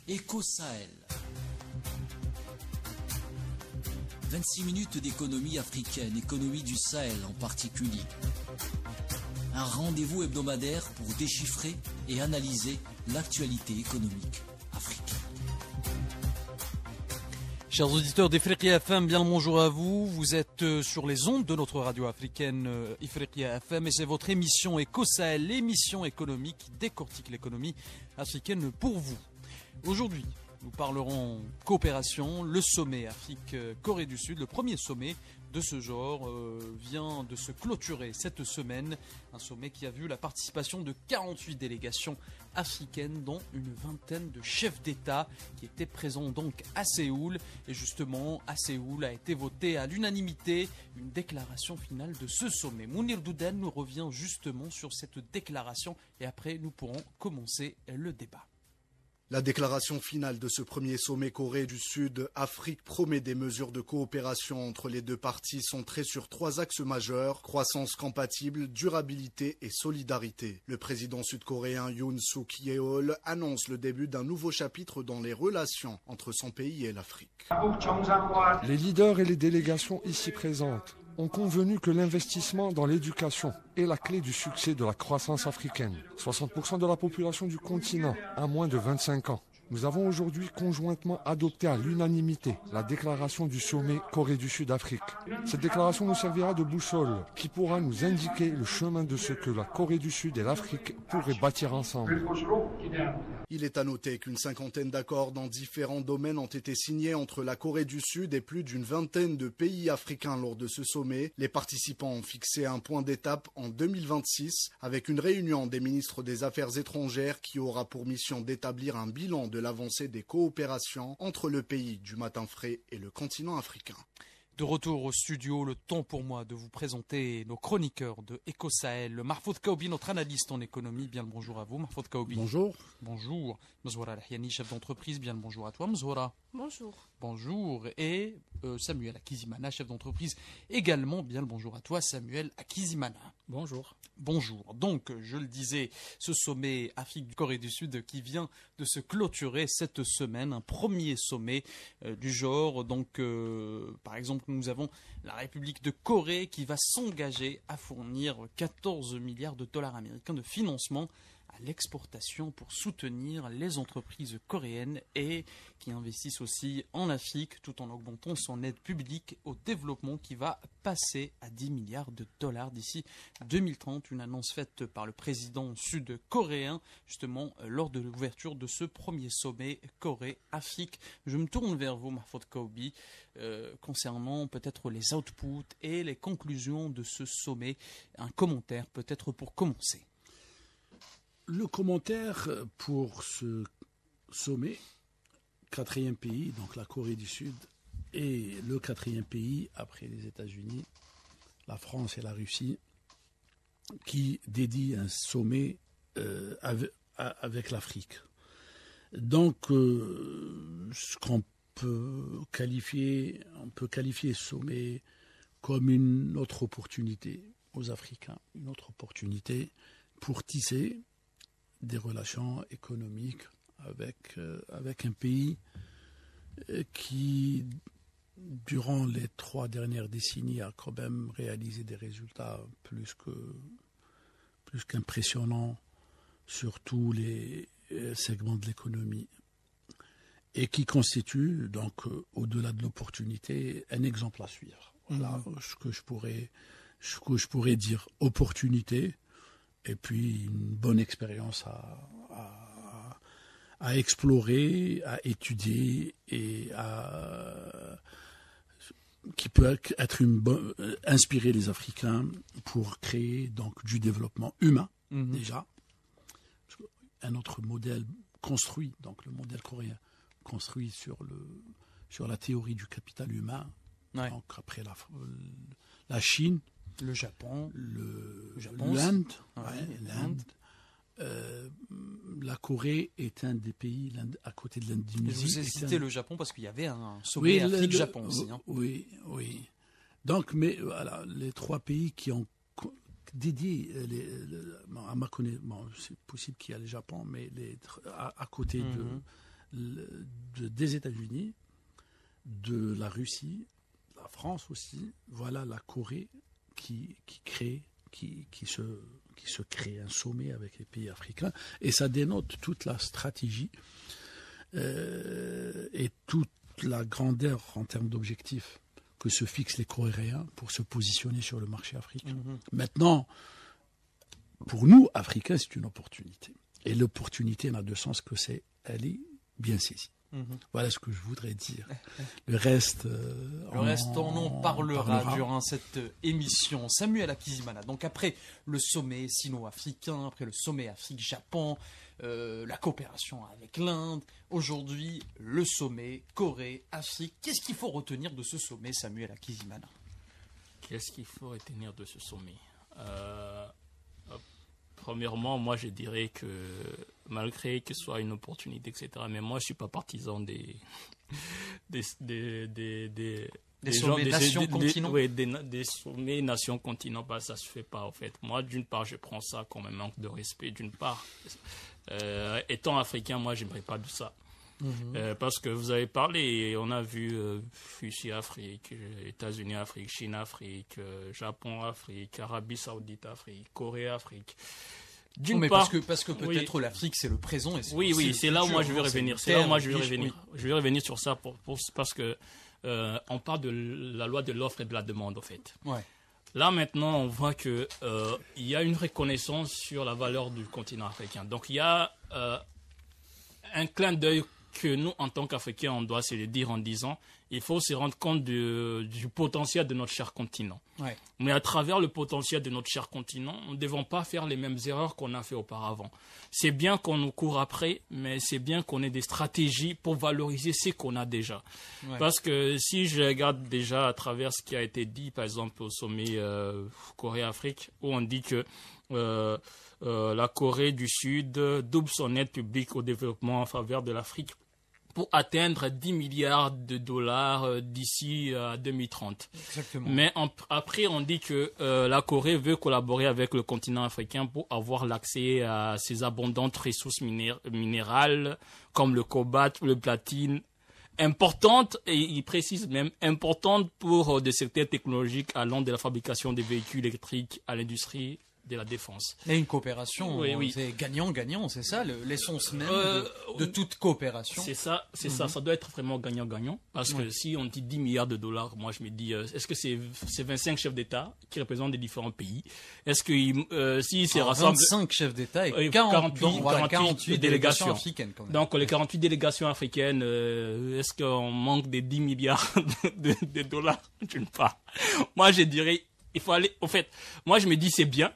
Éco-Sahel. 26 minutes d'économie africaine, économie du Sahel en particulier. Un rendez-vous hebdomadaire pour déchiffrer et analyser l'actualité économique africaine. Chers auditeurs d'Ifriqiya FM, bien le bonjour à vous. Vous êtes sur les ondes de notre radio africaine Ifriqiya FM et c'est votre émission Éco-Sahel, l'émission économique qui décortique l'économie africaine pour vous. Aujourd'hui, nous parlerons coopération. Le sommet Afrique-Corée du Sud, le premier sommet de ce genre, vient de se clôturer cette semaine. Un sommet qui a vu la participation de 48 délégations africaines, dont une vingtaine de chefs d'État qui étaient présents donc à Séoul. Et justement, à Séoul a été votée à l'unanimité une déclaration finale de ce sommet. Mounir Doudan nous revient justement sur cette déclaration et après nous pourrons commencer le débat. La déclaration finale de ce premier sommet Corée du Sud-Afrique promet des mesures de coopération entre les deux parties centrées sur 3 axes majeurs: croissance compatible, durabilité et solidarité. Le président sud-coréen Yoon Suk-yeol annonce le début d'un nouveau chapitre dans les relations entre son pays et l'Afrique. Les leaders et les délégations ici présentes ont convenu que l'investissement dans l'éducation est la clé du succès de la croissance africaine. 60% de la population du continent a moins de 25 ans. Nous avons aujourd'hui conjointement adopté à l'unanimité la déclaration du sommet Corée du Sud-Afrique. Cette déclaration nous servira de boussole qui pourra nous indiquer le chemin de ce que la Corée du Sud et l'Afrique pourraient bâtir ensemble. Il est à noter qu'une cinquantaine d'accords dans différents domaines ont été signés entre la Corée du Sud et plus d'une vingtaine de pays africains lors de ce sommet. Les participants ont fixé un point d'étape en 2026 avec une réunion des ministres des Affaires étrangères qui aura pour mission d'établir un bilan de l'avancée des coopérations entre le pays du matin frais et le continent africain. De retour au studio, le temps pour moi de vous présenter nos chroniqueurs de Éco-Sahel. Mahfoud Kaoubi, notre analyste en économie. Bien le bonjour à vous, Mahfoud Kaoubi. Bonjour. Bonjour. Mzouara Al-Hiani, chef d'entreprise. Bien le bonjour à toi, Mzouara. Bonjour. Bonjour. Et Samuel Akizimana, chef d'entreprise. Également, bien le bonjour à toi, Samuel Akizimana. Bonjour. Bonjour. Donc, je le disais, ce sommet Afrique-Corée du Sud qui vient de se clôturer cette semaine, un premier sommet du genre. Donc, par exemple, nous avons la République de Corée qui va s'engager à fournir 14 milliards de dollars américains de financement à l'exportation pour soutenir les entreprises coréennes et qui investissent aussi en Afrique tout en augmentant son aide publique au développement qui va passer à 10 milliards de dollars d'ici 2030. Une annonce faite par le président sud-coréen justement lors de l'ouverture de ce premier sommet Corée-Afrique. Je me tourne vers vous, Mahfoud Kaoubi, concernant peut-être les outputs et les conclusions de ce sommet. Un commentaire peut-être pour commencer. Le commentaire pour ce sommet, 4e pays, donc la Corée du Sud, et le 4e pays après les États-Unis, la France et la Russie, qui dédie un sommet avec l'Afrique. Donc, ce qu'on peut qualifier, ce sommet comme une autre opportunité aux Africains, une autre opportunité pour tisser des relations économiques avec un pays qui, durant les 3 dernières décennies, a quand même réalisé des résultats plus qu'impressionnants sur tous les segments de l'économie et qui constitue donc, au-delà de l'opportunité, un exemple à suivre. Voilà ce que je pourrais dire. Opportunité. Et puis une bonne expérience à explorer, à étudier et qui peut être inspirer les Africains pour créer donc du développement humain déjà. Un autre modèle construit, donc le modèle coréen, construit sur la théorie du capital humain. Ouais. Donc après la Chine. Le Japon, l'Inde, la Corée est un des pays à côté de l'Indonésie. Je vous ai cité le Japon parce qu'il y avait un sommet Afrique-Japon aussi. Hein. Oui. Donc, mais voilà, les 3 pays qui ont dédié, à ma connaissance, c'est possible qu'il y a le Japon, mais à côté de des États-Unis, de la Russie, la France aussi. Voilà la Corée qui se crée un sommet avec les pays africains. Et ça dénote toute la stratégie et toute la grandeur en termes d'objectifs que se fixent les Coréens pour se positionner sur le marché africain. Maintenant, pour nous, Africains, c'est une opportunité. Et l'opportunité n'a de sens que elle est bien saisie. Voilà ce que je voudrais dire. Le reste, on en parlera durant cette émission. Samuel Akizimana, donc après le sommet sino-africain, après le sommet Afrique-Japon, la coopération avec l'Inde, aujourd'hui le sommet Corée-Afrique. Qu'est-ce qu'il faut retenir de ce sommet, Samuel Akizimana? Qu'est-ce qu'il faut retenir de ce sommet? Premièrement, moi je dirais que malgré que ce soit une opportunité, etc., mais moi je ne suis pas partisan des sommets nations-continents. Oui, des sommets nations-continents, ça ne se fait pas en fait. Moi, d'une part, je prends ça comme un manque de respect. D'une part, étant africain, moi je n'aimerais pas de ça. Parce que vous avez parlé, on a vu Russie Afrique, États-Unis Afrique, Chine Afrique, Japon Afrique, Arabie Saoudite Afrique, Corée Afrique. D'une part, parce que peut-être l'Afrique c'est le présent. Et oui, c'est là où moi je vais revenir. C'est là où moi je vais revenir. Je vais revenir sur ça parce que on parle de la loi de l'offre et de la demande en fait. Ouais. Là maintenant, on voit que il y a une reconnaissance sur la valeur du continent africain. Donc il y a un clin d'œil que nous, en tant qu'Africains, on doit se le dire en disant il faut se rendre compte du potentiel de notre cher continent. Ouais. Mais à travers le potentiel de notre cher continent, nous ne devons pas faire les mêmes erreurs qu'on a fait auparavant. C'est bien qu'on nous court après, mais c'est bien qu'on ait des stratégies pour valoriser ce qu'on a déjà. Ouais. Parce que si je regarde déjà à travers ce qui a été dit, par exemple au sommet Corée-Afrique, où on dit que la Corée du Sud double son aide publique au développement en faveur de l'Afrique pour atteindre 10 milliards de dollars d'ici à 2030. Exactement. Mais après, on dit que la Corée veut collaborer avec le continent africain pour avoir l'accès à ces abondantes ressources minérales comme le cobalt, le platine, importantes, et il précise même importantes pour des secteurs technologiques allant de la fabrication des véhicules électriques à l'industrie de la défense. Et une coopération, oui. C'est gagnant-gagnant, c'est ça l'essence même de toute coopération. C'est ça, ça doit être vraiment gagnant-gagnant, parce que si on dit 10 milliards de dollars, moi je me dis, est-ce que c'est 25 chefs d'État qui représentent des différents pays? Est-ce que si c'est rassemble 25 chefs d'État et 48 délégations africaines quand même. Donc les 48 délégations africaines, est-ce qu'on manque des 10 milliards de dollars? D'une part. Moi je dirais, il faut aller, en fait, moi je me dis c'est bien.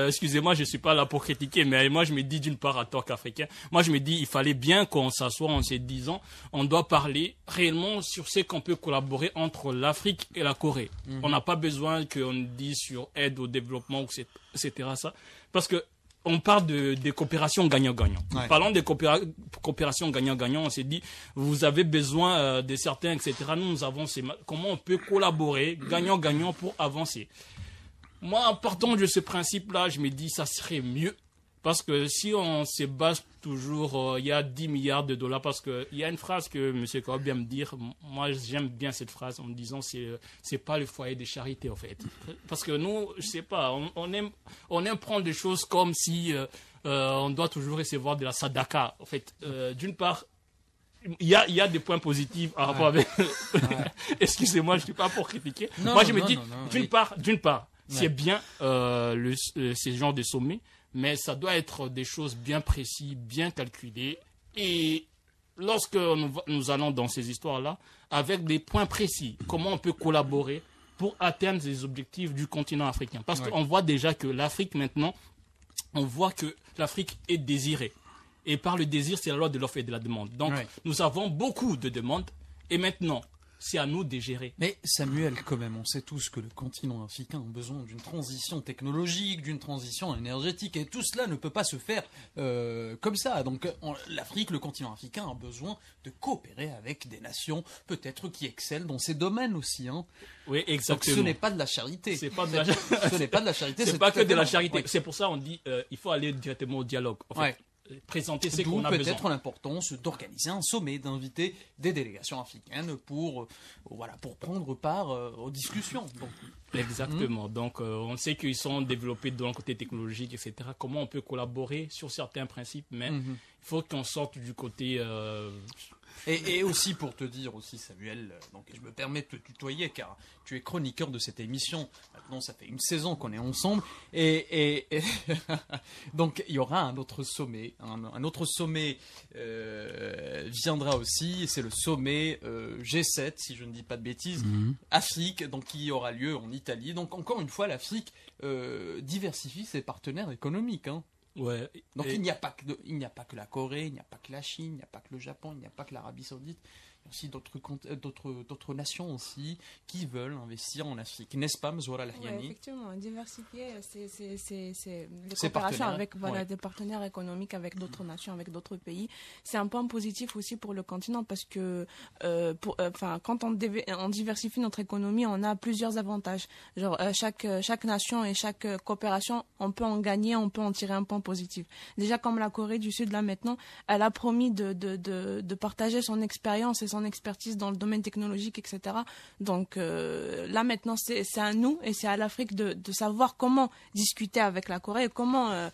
Excusez-moi, je suis pas là pour critiquer, mais moi je me dis d'une part en tant qu'Africain, moi je me dis il fallait bien qu'on s'assoie en se disant on doit parler réellement sur ce qu'on peut collaborer entre l'Afrique et la Corée. On n'a pas besoin qu'on dise sur aide au développement, etc. ça, parce que on parle de coopération gagnant-gagnant. Ouais. Parlons de coopération gagnant-gagnant, on s'est dit vous avez besoin de certains, etc. Nous avons comment on peut collaborer gagnant-gagnant pour avancer. Moi, en partant de ce principe-là, je me dis ça serait mieux. Parce que si on se base toujours, il y a 10 milliards de dollars, parce qu'il y a une phrase que M. Kawa vient me dire, moi j'aime bien cette phrase en me disant c'est pas le foyer de charité en fait. Parce que nous, je sais pas, on aime prendre des choses comme si on doit toujours recevoir de la sadaka. En fait, d'une part, il y a des points positifs à rapport avec... Excusez-moi, je suis pas pour critiquer. Moi je me dis, d'une part, c'est bien ce genre de sommet, mais ça doit être des choses bien précises, bien calculées. Et lorsque nous allons dans ces histoires-là, avec des points précis, comment on peut collaborer pour atteindre les objectifs du continent africain. Parce qu'on voit déjà que l'Afrique maintenant, on voit que l'Afrique est désirée. Et par le désir, c'est la loi de l'offre et de la demande. Donc nous avons beaucoup de demandes, et maintenant, c'est à nous de gérer. Mais Samuel, quand même, on sait tous que le continent africain a besoin d'une transition technologique, d'une transition énergétique, et tout cela ne peut pas se faire comme ça. Donc l'Afrique, le continent africain a besoin de coopérer avec des nations peut-être qui excellent dans ces domaines aussi. Hein. Oui, exactement. Donc ce n'est pas de la charité. Ce n'est pas de la charité. C'est pas que de la charité. C'est pour ça qu'on dit il faut aller directement au dialogue. En fait. présenter ce D'où qu'on a besoin. peut-être l'importance d'organiser un sommet, d'inviter des délégations africaines pour prendre part aux discussions. Donc, Exactement. Donc, on sait qu'ils sont développés dans le côté technologique, etc. Comment on peut collaborer sur certains principes, mais il faut qu'on sorte du côté... Et aussi pour te dire aussi, Samuel, donc je me permets de te tutoyer car tu es chroniqueur de cette émission. Maintenant, ça fait une saison qu'on est ensemble et donc il y aura un autre sommet. Un autre sommet viendra aussi. C'est le sommet G7, si je ne dis pas de bêtises, Afrique, donc qui aura lieu en Italie. Donc encore une fois, l'Afrique diversifie ses partenaires économiques. Hein. Ouais. Donc il n'y a pas que la Corée, il n'y a pas que la Chine, il n'y a pas que le Japon, il n'y a pas que l'Arabie Saoudite. Il y a aussi d'autres nations aussi qui veulent investir en Afrique. N'est-ce pas, Mzoura Lahiani? Oui, effectivement, diversifier, c'est les Ces coopérations partenaires, avec des partenaires économiques avec d'autres nations, avec d'autres pays. C'est un point positif aussi pour le continent parce que quand on diversifie notre économie, on a plusieurs avantages. Genre chaque nation et chaque coopération, on peut en gagner, on peut en tirer un point positif. Déjà comme la Corée du Sud là maintenant, elle a promis de partager son expérience et son expertise dans le domaine technologique, etc. Donc là maintenant, c'est à nous et c'est à l'Afrique de savoir comment discuter avec la Corée et comment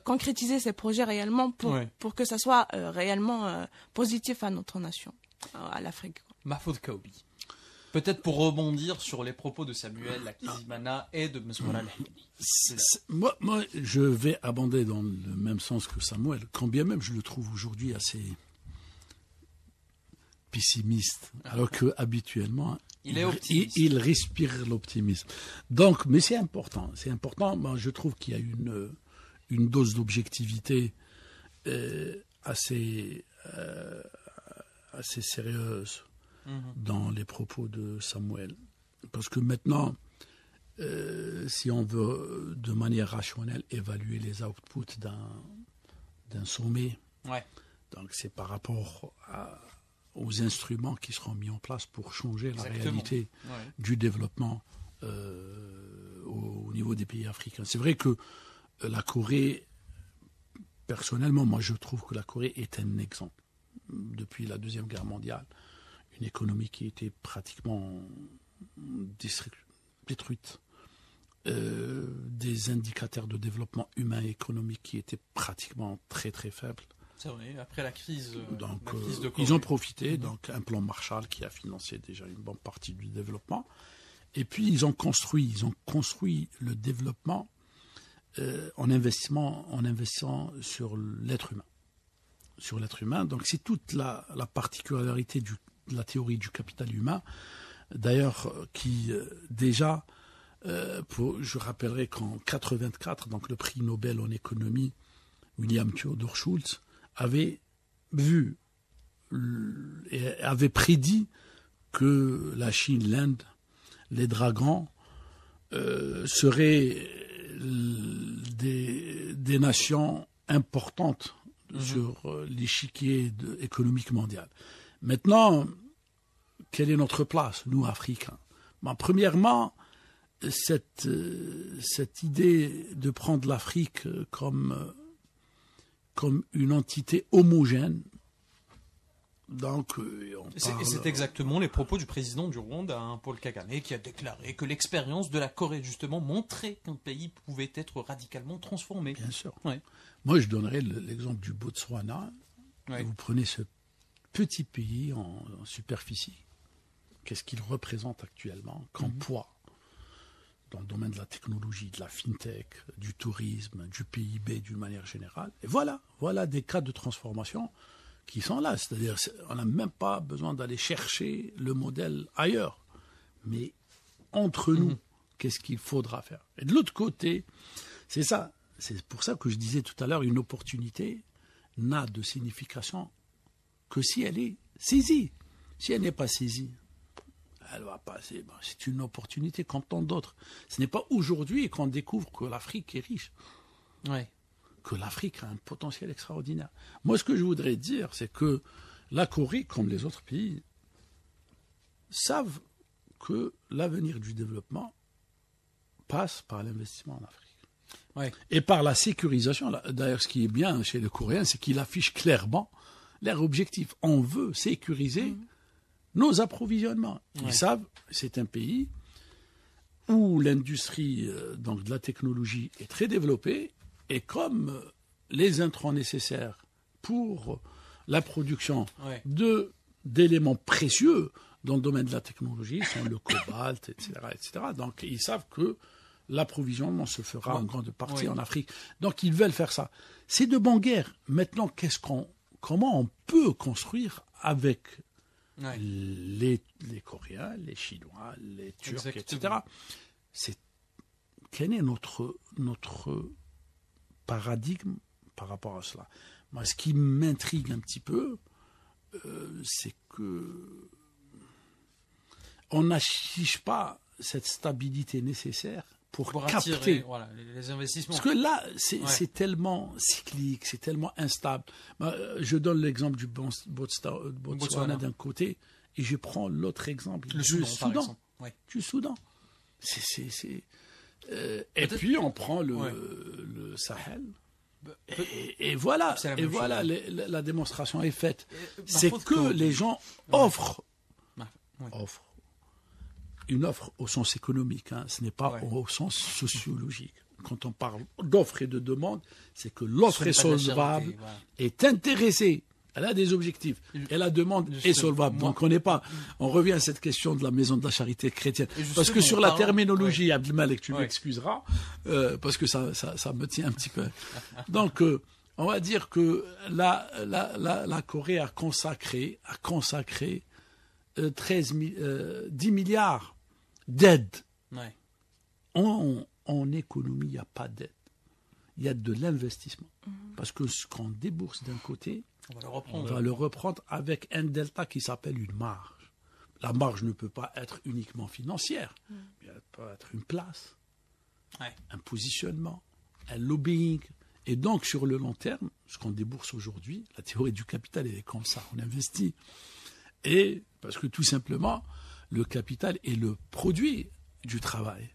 concrétiser ces projets réellement pour que ça soit réellement positif à notre nation, à l'Afrique. Mahfoud Kaoubi. Peut-être pour rebondir sur les propos de Samuel Lakizimana et de Mzoura Lahiani. Moi, je vais abonder dans le même sens que Samuel, quand bien même je le trouve aujourd'hui assez pessimiste, alors que habituellement il est optimiste. Il respire l'optimisme. Donc, mais c'est important. Moi, je trouve qu'il y a une dose d'objectivité assez sérieuse dans les propos de Samuel, parce que maintenant, si on veut de manière rationnelle évaluer les outputs d'un sommet, donc c'est par rapport aux instruments qui seront mis en place pour changer la réalité du développement au niveau des pays africains. C'est vrai que la Corée, personnellement, moi je trouve que la Corée est un exemple. Depuis la Deuxième Guerre mondiale, une économie qui était pratiquement détruite, des indicateurs de développement humain et économique qui étaient pratiquement très très faibles. C'est vrai, après la crise, donc, la crise de Corée. ils ont profité, donc un plan Marshall qui a financé déjà une bonne partie du développement. Et puis ils ont construit le développement en investissant sur l'être humain. Donc c'est toute la particularité de la théorie du capital humain, d'ailleurs qui déjà, je rappellerai qu'en 1984, donc le prix Nobel en économie, William Theodore Schultz, avait prédit que la Chine, l'Inde, les dragons seraient des nations importantes sur l'échiquier économique mondial. Maintenant, quelle est notre place, nous, Africains? Premièrement, cette idée de prendre l'Afrique comme une entité homogène. Donc, c'est exactement les propos du président du Rwanda, Paul Kagame, qui a déclaré que l'expérience de la Corée, justement, montrait qu'un pays pouvait être radicalement transformé. Bien sûr. Ouais. Moi, je donnerais l'exemple du Botswana. Vous prenez ce petit pays en superficie. Qu'est-ce qu'il représente actuellement comme poids dans le domaine de la technologie, de la fintech, du tourisme, du PIB d'une manière générale. Et voilà des cas de transformation qui sont là. C'est-à-dire, on n'a même pas besoin d'aller chercher le modèle ailleurs. Mais entre nous, qu'est-ce qu'il faudra faire? Et de l'autre côté, c'est ça. C'est pour ça que je disais tout à l'heure, une opportunité n'a de signification que si elle est saisie. Si elle n'est pas saisie, elle va passer. C'est une opportunité comme tant d'autres. Ce n'est pas aujourd'hui qu'on découvre que l'Afrique est riche. Que l'Afrique a un potentiel extraordinaire. Moi, ce que je voudrais dire, c'est que la Corée, comme les autres pays, savent que l'avenir du développement passe par l'investissement en Afrique. Ouais. Et par la sécurisation, d'ailleurs, ce qui est bien chez les Coréens, c'est qu'ils affichent clairement leur objectif. On veut sécuriser nos approvisionnements. Ils savent, c'est un pays où l'industrie donc de la technologie est très développée, et comme les intrants nécessaires pour la production d'éléments précieux dans le domaine de la technologie sont le cobalt, etc., etc. Donc ils savent que l'approvisionnement se fera en grande partie en Afrique. Donc ils veulent faire ça. C'est de bonne guerre. Maintenant, comment on peut construire avec les Coréens, les Chinois, les Turcs, etc. Quel est notre paradigme par rapport à cela? Moi, ce qui m'intrigue un petit peu, c'est que on n'affiche pas cette stabilité nécessaire pour capter attirer, les investissements. Parce que là, c'est tellement cyclique, c'est tellement instable. Je donne l'exemple du Botswana d'un côté, et je prends l'autre exemple du Soudan. Du Soudan. Et puis on prend le Sahel. Et voilà, la démonstration est faite. C'est que les gens offrent une offre au sens économique, ce n'est pas au sens sociologique. Quand on parle d'offre et de demande, c'est que l'offre est solvable, est intéressée, elle a des objectifs, et la demande est solvable. Donc on revient à cette question de la maison de la charité chrétienne. Parce que sur la terminologie, Abdelmalek, tu m'excuseras, parce que ça me tient un petit peu. Donc, on va dire que la Corée a consacré 10 milliards d'aide. En économie, il n'y a pas d'aide. Il y a de l'investissement. Parce que ce qu'on débourse d'un côté, on va le reprendre avec un delta qui s'appelle une marge. La marge ne peut pas être uniquement financière. Elle peut être une place, un positionnement, un lobbying. Et donc, sur le long terme, ce qu'on débourse aujourd'hui, la théorie du capital, elle est comme ça. On investit. Et parce que tout simplement, le capital est le produit du travail.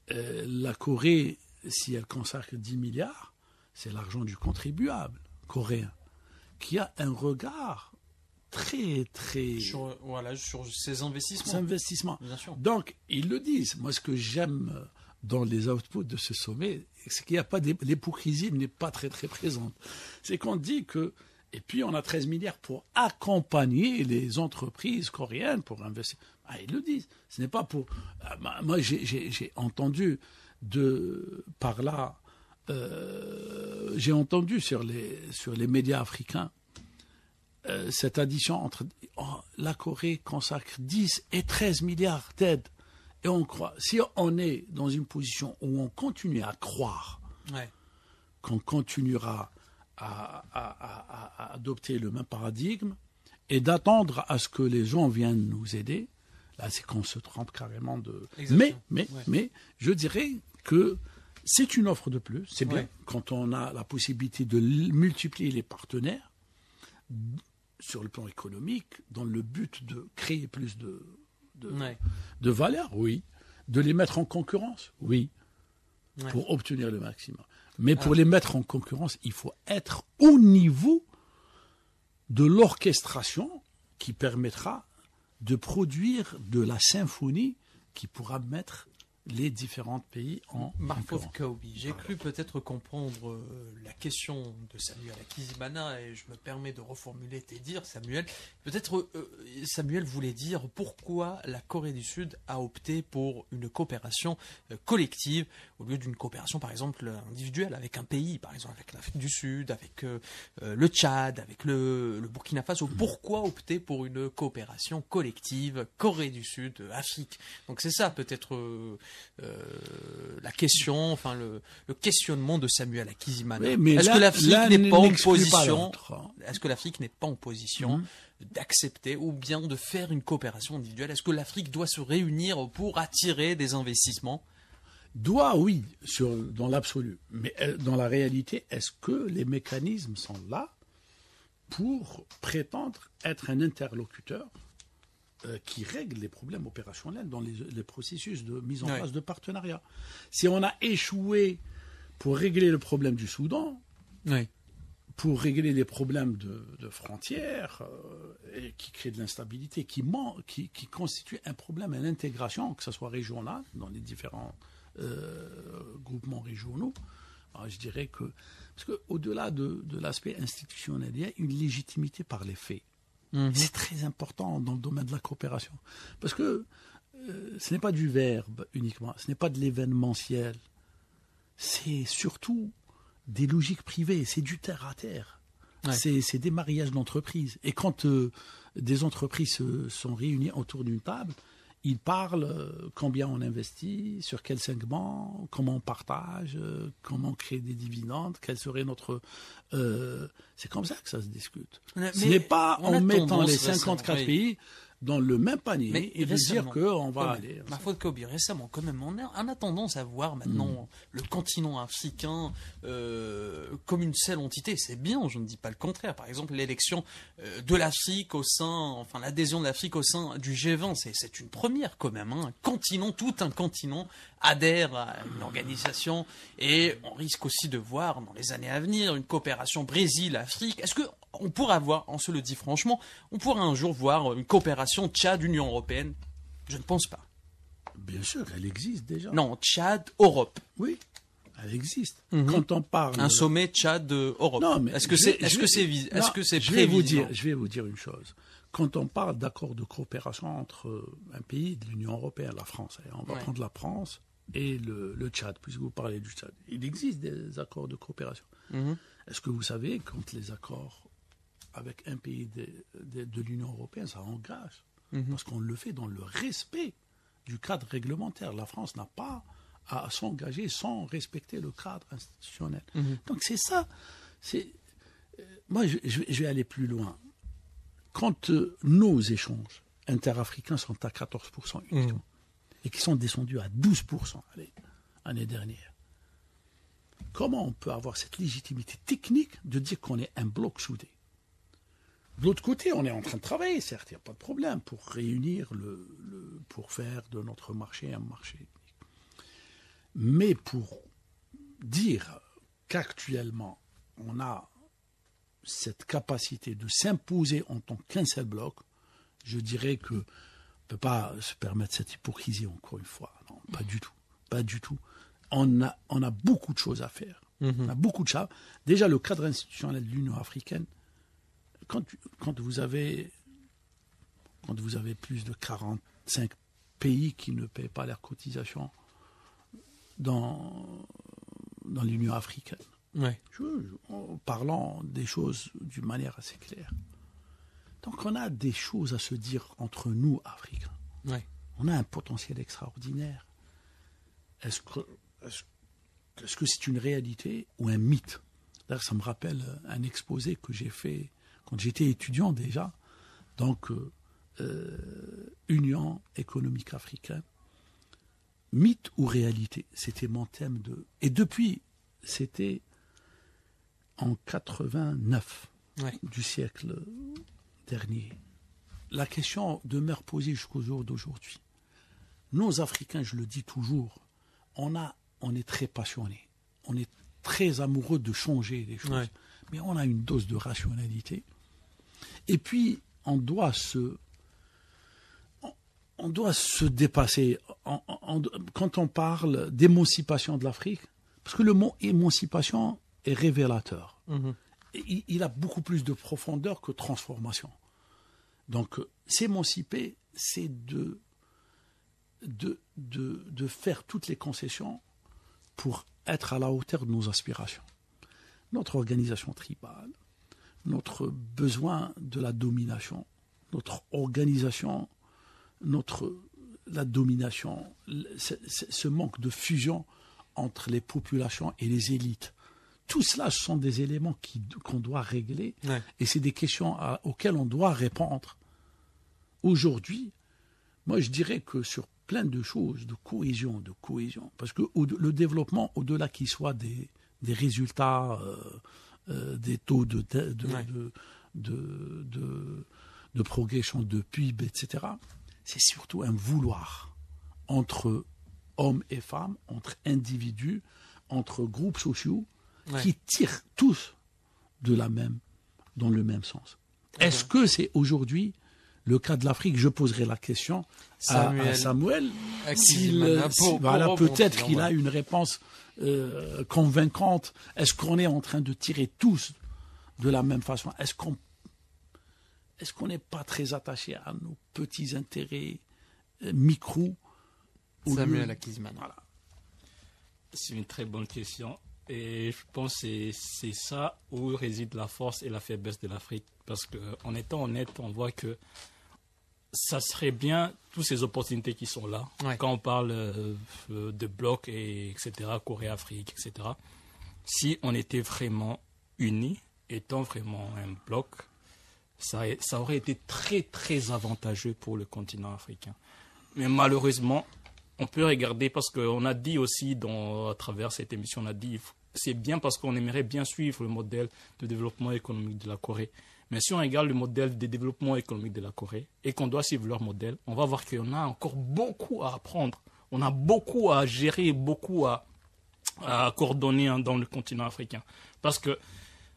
La Corée, si elle consacre 10 milliards, c'est l'argent du contribuable coréen, qui a un regard très sur ces investissements. Bien sûr. Donc, ils le disent. Moi, ce que j'aime dans les outputs de ce sommet, c'est qu'il n'y a pas l'hypocrisie n'est pas très très présente. C'est qu'on dit que et puis, on a 13 milliards pour accompagner les entreprises coréennes pour investir. Ils le disent. Ce n'est pas pour... Moi, j'ai entendu par là... j'ai entendu sur les médias africains cette addition entre... la Corée consacre 10 et 13 milliards d'aides. Et on croit... Si on est dans une position où on continue à croire qu'on continuera... À adopter le même paradigme et d'attendre à ce que les gens viennent nous aider, là c'est qu'on se trompe carrément de... Mais je dirais que c'est une offre de plus, c'est bien quand on a la possibilité de multiplier les partenaires sur le plan économique dans le but de créer plus de valeur, de les mettre en concurrence, pour obtenir le maximum. Mais pour les mettre en concurrence, il faut être au niveau de l'orchestration qui permettra de produire de la symphonie qui pourra mettre les différents pays en Marfov Kaobi, j'ai cru peut-être comprendre la question de Samuel Akizimana et je me permets de reformuler tes dires, Samuel. Peut-être Samuel voulait dire pourquoi la Corée du Sud a opté pour une coopération collective au lieu d'une coopération par exemple individuelle avec un pays, par exemple avec l'Afrique du Sud, avec le Tchad, avec le Burkina Faso. Pourquoi opter pour une coopération collective Corée du Sud, Afrique? Donc c'est ça peut-être... la question, enfin le questionnement de Samuel Akizimana. Est-ce que l'Afrique n'est pas en position Est-ce que l'Afrique n'est pas en position d'accepter ou bien de faire une coopération individuelle? Est-ce que l'Afrique doit se réunir pour attirer des investissements? Doit, oui, dans l'absolu. Mais dans la réalité, est-ce que les mécanismes sont là pour prétendre être un interlocuteur qui règle les problèmes opérationnels dans les processus de mise en place de partenariat? Si on a échoué pour régler le problème du Soudan, Oui. pour régler les problèmes de frontières et qui créent de l'instabilité, qui constituent un problème à l'intégration, que ce soit régional, dans les différents groupements régionaux. Alors, je dirais que, parce qu'au-delà de l'aspect institutionnel, il y a une légitimité par les faits. C'est très important dans le domaine de la coopération. Parce que ce n'est pas du verbe uniquement, ce n'est pas de l'événementiel. C'est surtout des logiques privées, c'est du terre à terre. Ouais. C'est des mariages d'entreprises. Et quand des entreprises se sont réunies autour d'une table, ils parlent combien on investit, sur quel segment, comment on partage, comment on crée des dividendes, quel serait notre... c'est comme ça que ça se discute. Ce n'est pas en mettant les 54 pays dans le même panier et de dire qu'on va aller... Ma faute Kobi, récemment, quand même, on a tendance à voir maintenant le continent africain comme une seule entité. C'est bien, je ne dis pas le contraire. Par exemple, l'élection de l'Afrique l'adhésion de l'Afrique au sein du G20, c'est une première quand même. Hein. Tout un continent adhère à une organisation et on risque aussi de voir dans les années à venir une coopération Brésil-Afrique. Est-ce que on pourra voir, on se le dit franchement, on pourra un jour voir une coopération Tchad-Union européenne? Je ne pense pas. Bien sûr, elle existe déjà. Non, Tchad-Europe. Oui, elle existe. Quand on parle... Un sommet Tchad-Europe. Non, mais est-ce que c'est prévisible? Je vais vous dire une chose. Quand on parle d'accord de coopération entre un pays de l'Union européenne, la France, on va prendre la France et le Tchad, puisque vous parlez du Tchad. Il existe des accords de coopération. Est-ce que vous savez, quand les accords avec un pays de l'Union européenne, ça engage, parce qu'on le fait dans le respect du cadre réglementaire. La France n'a pas à s'engager sans respecter le cadre institutionnel. Donc c'est ça. Moi, je vais aller plus loin. Quand nos échanges interafricains sont à 14% uniquement, et qui sont descendus à 12% l'année dernière, comment on peut avoir cette légitimité technique de dire qu'on est un bloc soudé? De l'autre côté, on est en train de travailler, certes, il n'y a pas de problème, pour réunir pour faire de notre marché un marché unique. Mais pour dire qu'actuellement, on a cette capacité de s'imposer en tant qu'un seul bloc, je dirais qu'on ne peut pas se permettre cette hypocrisie, encore une fois. Non, pas du tout. Pas du tout. On a beaucoup de choses à faire. On a beaucoup de choses. Déjà, le cadre institutionnel de l'Union africaine, quand vous avez plus de 45 pays qui ne paient pas leurs cotisations dans l'Union africaine, en parlant des choses d'une manière assez claire. Donc on a des choses à se dire entre nous, Africains. On a un potentiel extraordinaire. Est-ce que c'est une réalité ou un mythe? D'ailleurs, ça me rappelle un exposé que j'ai fait quand j'étais étudiant déjà, donc Union économique africaine, mythe ou réalité, c'était mon thème et depuis, c'était en 89 du siècle dernier. La question demeure posée jusqu'au jour d'aujourd'hui. Nous, Africains, je le dis toujours, on est très passionnés, on est très amoureux de changer les choses, mais on a une dose de rationalité. Et puis, on doit se dépasser. Quand on parle d'émancipation de l'Afrique, parce que le mot émancipation est révélateur. Il a beaucoup plus de profondeur que transformation. Donc, s'émanciper, c'est de faire toutes les concessions pour être à la hauteur de nos aspirations. Notre organisation tribale, notre besoin de la domination, notre organisation, la domination, ce manque de fusion entre les populations et les élites. Tout cela, ce sont des éléments qu'on doit régler et c'est des questions auxquelles on doit répondre. Aujourd'hui, moi je dirais que sur plein de choses, de cohésion, parce que le développement, au-delà qu'il soit des résultats, des taux de progression de PIB, etc., c'est surtout un vouloir entre hommes et femmes, entre individus, entre groupes sociaux Ouais. qui tirent tous dans le même sens. Est-ce que c'est aujourd'hui le cas de l'Afrique? Je poserai la question à Samuel. Voilà, peut-être qu'il a une réponse convaincante. Est-ce qu'on est en train de tirer tous de la même façon? Est-ce qu'on n'est pas très attaché à nos petits intérêts micro? Samuel Akizimana. Voilà. C'est une très bonne question. Et je pense que c'est ça où réside la force et la faiblesse de l'Afrique. Parce qu'en étant honnête, on voit que ça serait bien, toutes ces opportunités qui sont là, Ouais. quand on parle de blocs, etc., Corée-Afrique, etc., si on était vraiment unis, étant vraiment un bloc, ça aurait été très, très avantageux pour le continent africain. Mais malheureusement, on peut regarder, parce qu'on a dit aussi, à travers cette émission, on a dit, c'est bien parce qu'on aimerait bien suivre le modèle de développement économique de la Corée. Mais si on regarde le modèle de développement économique de la Corée et qu'on doit suivre leur modèle, on va voir qu'on a encore beaucoup à apprendre. On a beaucoup à gérer, beaucoup à coordonner dans le continent africain. Parce que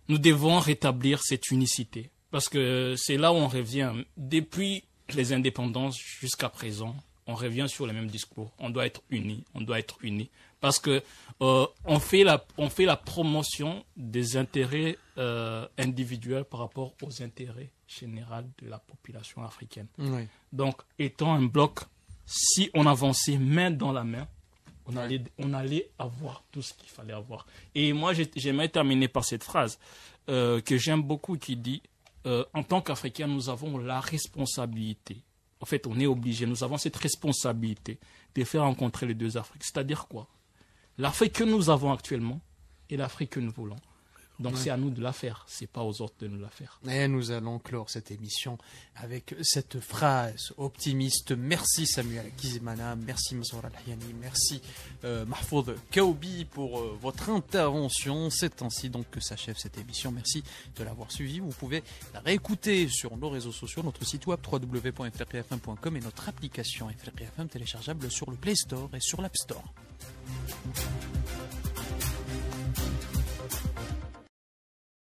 nous devons rétablir cette unicité. Parce que c'est là où on revient. Depuis les indépendances jusqu'à présent, on revient sur le même discours. On doit être unis, on doit être unis. Parce que on fait la promotion des intérêts individuels par rapport aux intérêts généraux de la population africaine. Oui. Donc, étant un bloc, si on avançait main dans la main, on allait avoir tout ce qu'il fallait avoir. Et moi, j'aimerais terminer par cette phrase que j'aime beaucoup qui dit en tant qu'Africains, nous avons la responsabilité. En fait, on est obligé, nous avons cette responsabilité de faire rencontrer les deux Afriques. C'est-à-dire quoi? L'Afrique que nous avons actuellement et l'Afrique que nous voulons. Donc c'est à nous de la faire, c'est pas aux autres de nous la faire. Et nous allons clore cette émission avec cette phrase optimiste. Merci Samuel Akizimana, merci Mansour Al-Hayani, merci Mahfoud Kaoubi pour votre intervention. C'est ainsi donc que s'achève cette émission. Merci de l'avoir suivi. Vous pouvez la réécouter sur nos réseaux sociaux, notre site web www.frqfm.com et notre application FRQFM téléchargeable sur le Play Store et sur l'App Store.